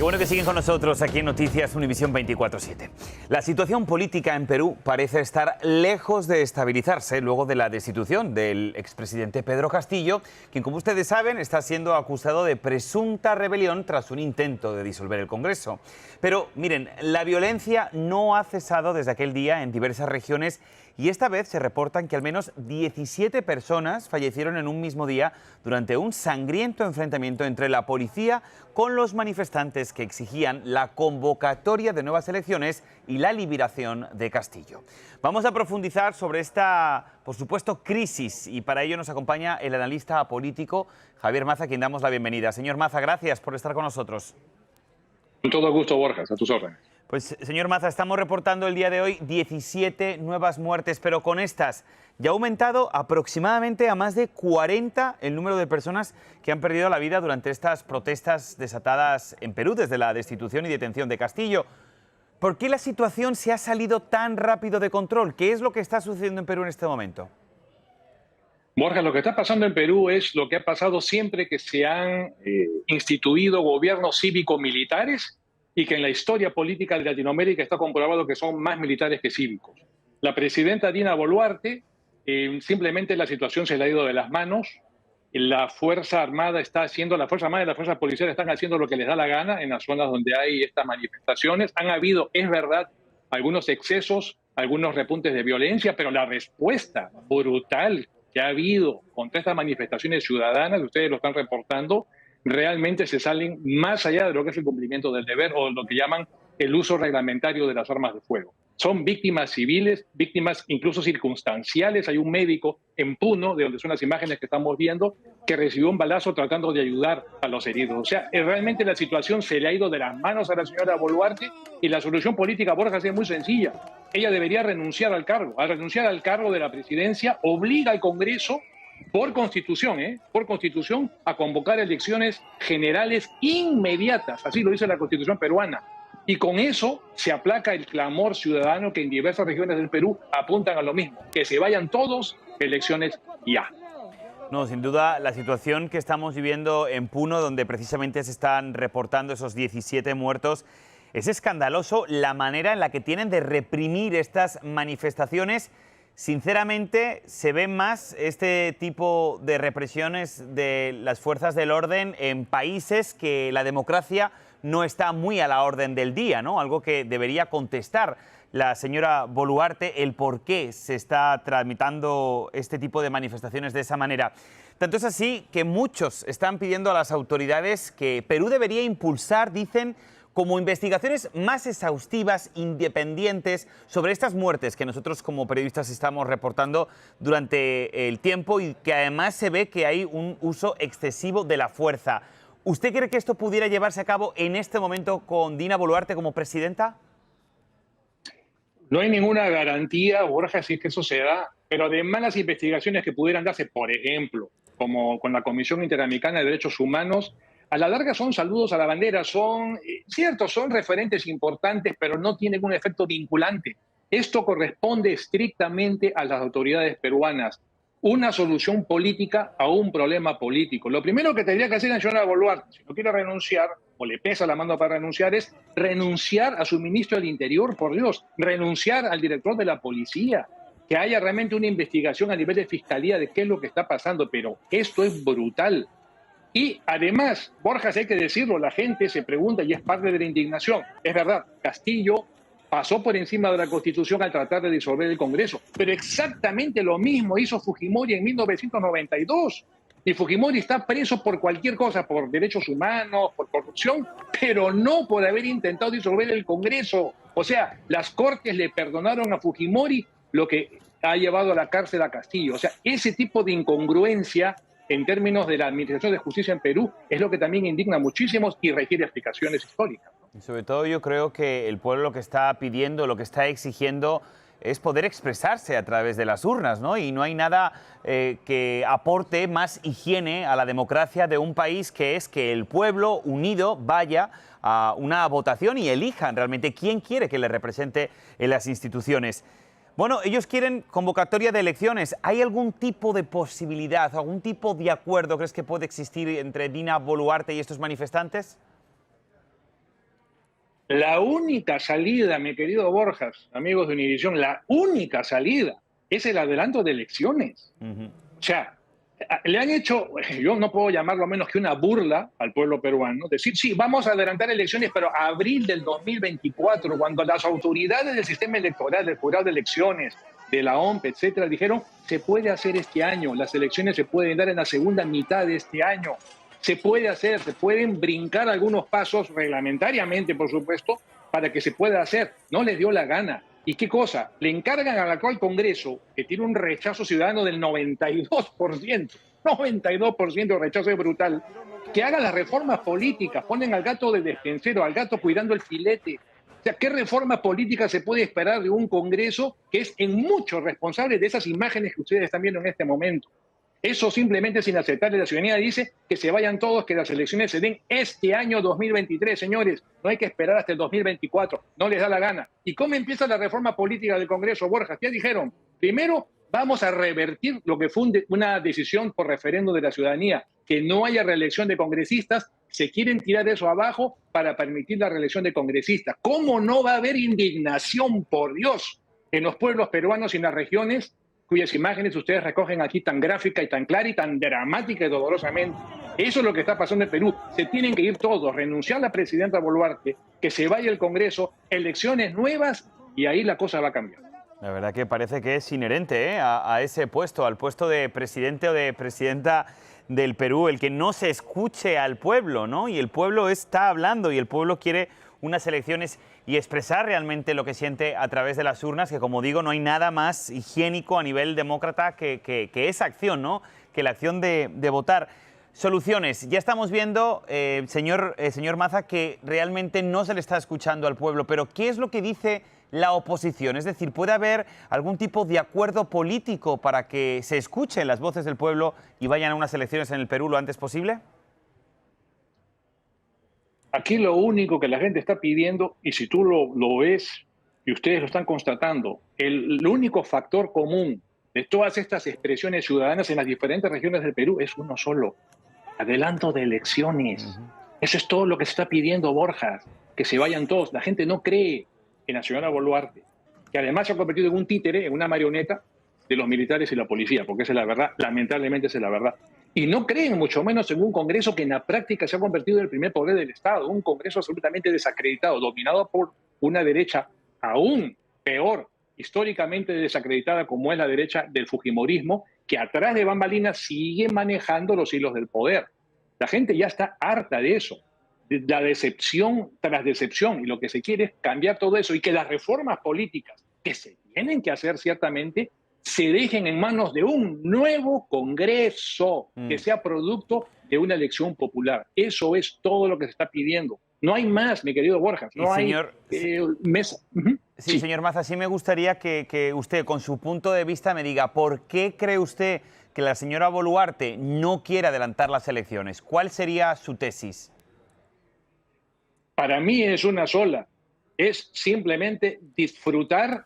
Qué bueno que siguen con nosotros aquí en Noticias Univisión 24/7. La situación política en Perú parece estar lejos de estabilizarse luego de la destitución del expresidente Pedro Castillo, quien, como ustedes saben, está siendo acusado de presunta rebelión tras un intento de disolver el Congreso. Pero miren, la violencia no ha cesado desde aquel día en diversas regiones y esta vez se reportan que al menos 17 personas fallecieron en un mismo día durante un sangriento enfrentamiento entre la policía con los manifestantes que exigían la convocatoria de nuevas elecciones y la liberación de Castillo. Vamos a profundizar sobre esta, por supuesto, crisis y para ello nos acompaña el analista político Javier Maza, a quien damos la bienvenida. Señor Maza, gracias por estar con nosotros. Con todo gusto, Borja, a tus órdenes. Pues, señor Maza, estamos reportando el día de hoy 17 nuevas muertes, pero con estas ya ha aumentado aproximadamente a más de 40 el número de personas que han perdido la vida durante estas protestas desatadas en Perú desde la destitución y detención de Castillo. ¿Por qué la situación se ha salido tan rápido de control? ¿Qué es lo que está sucediendo en Perú en este momento? Borja, lo que está pasando en Perú es lo que ha pasado siempre que se han instituido gobiernos cívico-militares y que en la historia política de Latinoamérica está comprobado que son más militares que cívicos. La presidenta Dina Boluarte, simplemente la situación se le ha ido de las manos. La Fuerza Armada está haciendo, la Fuerza Armada y la Fuerza Policial están haciendo lo que les da la gana en las zonas donde hay estas manifestaciones. Han habido, es verdad, algunos excesos, algunos repuntes de violencia, pero la respuesta brutal que ha habido contra estas manifestaciones ciudadanas, ustedes lo están reportando, realmente se salen más allá de lo que es el cumplimiento del deber o lo que llaman el uso reglamentario de las armas de fuego. Son víctimas civiles, víctimas incluso circunstanciales. Hay un médico en Puno, de donde son las imágenes que estamos viendo, que recibió un balazo tratando de ayudar a los heridos. O sea, realmente la situación se le ha ido de las manos a la señora Boluarte y la solución política, Borja, es muy sencilla. Ella debería renunciar al cargo. Al renunciar al cargo de la presidencia, obliga al Congreso por constitución, a convocar elecciones generales inmediatas, así lo dice la Constitución peruana. Y con eso se aplaca el clamor ciudadano que en diversas regiones del Perú apuntan a lo mismo, que se vayan todos, elecciones ya. No, sin duda, la situación que estamos viviendo en Puno, donde precisamente se están reportando esos 17 muertos, es escandaloso la manera en la que tienen de reprimir estas manifestaciones. Sinceramente, se ve más este tipo de represiones de las fuerzas del orden en países que la democracia no está muy a la orden del día, ¿no? Algo que debería contestar la señora Boluarte, el por qué se está tramitando este tipo de manifestaciones de esa manera. Tanto es así que muchos están pidiendo a las autoridades que Perú debería impulsar, dicen, como investigaciones más exhaustivas, independientes, sobre estas muertes que nosotros como periodistas estamos reportando durante el tiempo y que además se ve que hay un uso excesivo de la fuerza. ¿Usted cree que esto pudiera llevarse a cabo en este momento con Dina Boluarte como presidenta? No hay ninguna garantía, Borja, si es que eso se da, pero además las investigaciones que pudieran darse, por ejemplo, como con la Comisión Interamericana de Derechos Humanos, a la larga son saludos a la bandera, son ciertos, son referentes importantes, pero no tienen un efecto vinculante. Esto corresponde estrictamente a las autoridades peruanas. Una solución política a un problema político. Lo primero que tendría que hacer la señora Boluarte, si no quiere renunciar, o le pesa la mano para renunciar, es renunciar a su ministro del Interior, por Dios, renunciar al director de la policía, que haya realmente una investigación a nivel de fiscalía de qué es lo que está pasando, pero esto es brutal. Y además, Borja, hay que decirlo, la gente se pregunta y es parte de la indignación. Es verdad, Castillo pasó por encima de la Constitución al tratar de disolver el Congreso, pero exactamente lo mismo hizo Fujimori en 1992. Y Fujimori está preso por cualquier cosa, por derechos humanos, por corrupción, pero no por haber intentado disolver el Congreso. O sea, las Cortes le perdonaron a Fujimori lo que ha llevado a la cárcel a Castillo. O sea, ese tipo de incongruencia en términos de la administración de justicia en Perú es lo que también indigna muchísimos y requiere explicaciones históricas. Y sobre todo yo creo que el pueblo lo que está pidiendo, lo que está exigiendo es poder expresarse a través de las urnas, ¿no? Y no hay nada que aporte más higiene a la democracia de un país que es que el pueblo unido vaya a una votación y elijan realmente quién quiere que le represente en las instituciones. Bueno, ellos quieren convocatoria de elecciones. ¿Hay algún tipo de posibilidad, algún tipo de acuerdo crees que puede existir entre Dina Boluarte y estos manifestantes? La única salida, mi querido Borjas, amigos de Univisión, la única salida es el adelanto de elecciones. O sea, le han hecho, yo no puedo llamarlo menos que una burla al pueblo peruano, decir, sí, vamos a adelantar elecciones, pero a abril del 2024, cuando las autoridades del sistema electoral, del jurado de elecciones, de la OMP, etcétera, dijeron, se puede hacer este año, las elecciones se pueden dar en la segunda mitad de este año. Se puede hacer, se pueden brincar algunos pasos reglamentariamente, por supuesto, para que se pueda hacer. No les dio la gana. ¿Y qué cosa? Le encargan al actual Congreso, que tiene un rechazo ciudadano del 92%, 92% de rechazo brutal, que haga las reformas políticas, ponen al gato de despensero, al gato cuidando el filete. O sea, ¿qué reforma política se puede esperar de un Congreso que es en mucho responsable de esas imágenes que ustedes están viendo en este momento? Eso simplemente es inaceptable. La ciudadanía dice que se vayan todos, que las elecciones se den este año 2023, señores. No hay que esperar hasta el 2024. No les da la gana. ¿Y cómo empieza la reforma política del Congreso, Borja? Ya dijeron, primero vamos a revertir lo que fue una decisión por referendo de la ciudadanía, que no haya reelección de congresistas. Se quieren tirar eso abajo para permitir la reelección de congresistas. ¿Cómo no va a haber indignación, por Dios, en los pueblos peruanos y en las regiones cuyas imágenes ustedes recogen aquí tan gráfica y tan clara y tan dramática y dolorosamente? Eso es lo que está pasando en Perú. Se tienen que ir todos, renunciar a la presidenta Boluarte, que se vaya el Congreso, elecciones nuevas y ahí la cosa va a cambiar. La verdad que parece que es inherente a ese puesto, al puesto de presidente o de presidenta del Perú, el que no se escuche al pueblo, ¿no? Y el pueblo está hablando y el pueblo quiere unas elecciones y expresar realmente lo que siente a través de las urnas, que como digo, no hay nada más higiénico a nivel demócrata que esa acción, ¿no? Que la acción de votar. Soluciones. Ya estamos viendo, señor Maza, que realmente no se le está escuchando al pueblo, pero ¿qué es lo que dice la oposición? Es decir, ¿puede haber algún tipo de acuerdo político para que se escuchen las voces del pueblo y vayan a unas elecciones en el Perú lo antes posible? Aquí lo único que la gente está pidiendo, y si tú lo ves y ustedes lo están constatando, el único factor común de todas estas expresiones ciudadanas en las diferentes regiones del Perú es uno solo: adelanto de elecciones. Eso es todo lo que se está pidiendo, Borja, que se vayan todos. La gente no cree en la señora Boluarte, que además se ha convertido en un títere, en una marioneta de los militares y la policía, porque esa es la verdad, lamentablemente esa es la verdad. Y no creen mucho menos en un Congreso que en la práctica se ha convertido en el primer poder del Estado, un Congreso absolutamente desacreditado, dominado por una derecha aún peor, históricamente desacreditada como es la derecha del fujimorismo, que atrás de bambalinas sigue manejando los hilos del poder. La gente ya está harta de eso, de la decepción tras decepción, y lo que se quiere es cambiar todo eso y que las reformas políticas que se tienen que hacer ciertamente se dejen en manos de un nuevo Congreso que sea producto de una elección popular. Eso es todo lo que se está pidiendo. No hay más, mi querido Borja. No hay mesa. Sí, señor Maza, sí me gustaría que usted, con su punto de vista, me diga por qué cree usted que la señora Boluarte no quiere adelantar las elecciones. ¿Cuál sería su tesis? Para mí es una sola. Es simplemente disfrutar,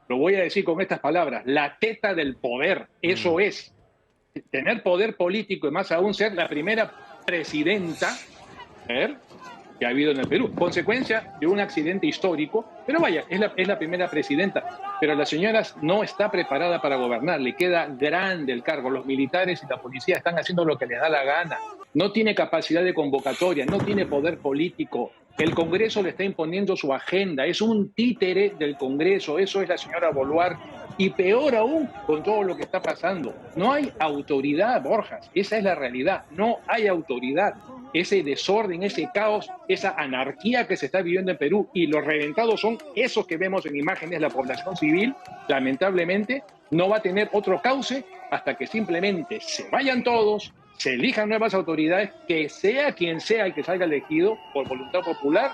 lo voy a decir con estas palabras, la teta del poder. Eso es. Tener poder político y más aún ser la primera presidenta que ha habido en el Perú, consecuencia de un accidente histórico, pero vaya, es la primera presidenta, pero la señora no está preparada para gobernar, le queda grande el cargo, los militares y la policía están haciendo lo que les da la gana, no tiene capacidad de convocatoria, no tiene poder político, el Congreso le está imponiendo su agenda, es un títere del Congreso, eso es la señora Boluarte, y peor aún con todo lo que está pasando, no hay autoridad, Borjas, esa es la realidad, no hay autoridad. Ese desorden, ese caos, esa anarquía que se está viviendo en Perú y los reventados son esos que vemos en imágenes, la población civil, lamentablemente, no va a tener otro cauce hasta que simplemente se vayan todos, se elijan nuevas autoridades, que sea quien sea el que salga elegido por voluntad popular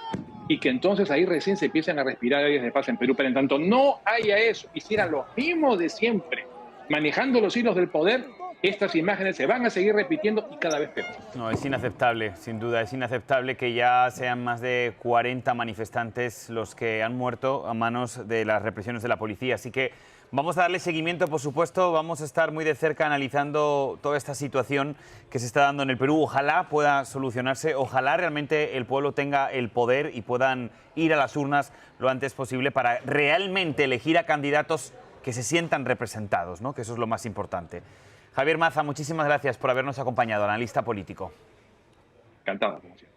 y que entonces ahí recién se empiecen a respirar aires de paz en Perú. Pero en tanto no haya eso, hicieran lo mismo de siempre, manejando los hilos del poder, estas imágenes se van a seguir repitiendo y cada vez peor. No, es inaceptable, sin duda, es inaceptable que ya sean más de 40 manifestantes los que han muerto a manos de las represiones de la policía. Así que Vamos a darle seguimiento, por supuesto, vamos a estar muy de cerca analizando toda esta situación que se está dando en el Perú. Ojalá pueda solucionarse, ojalá realmente el pueblo tenga el poder y puedan ir a las urnas lo antes posible para realmente elegir a candidatos que se sientan representados, ¿no? Que eso es lo más importante. Javier Maza, muchísimas gracias por habernos acompañado, analista político. Encantado, como siempre.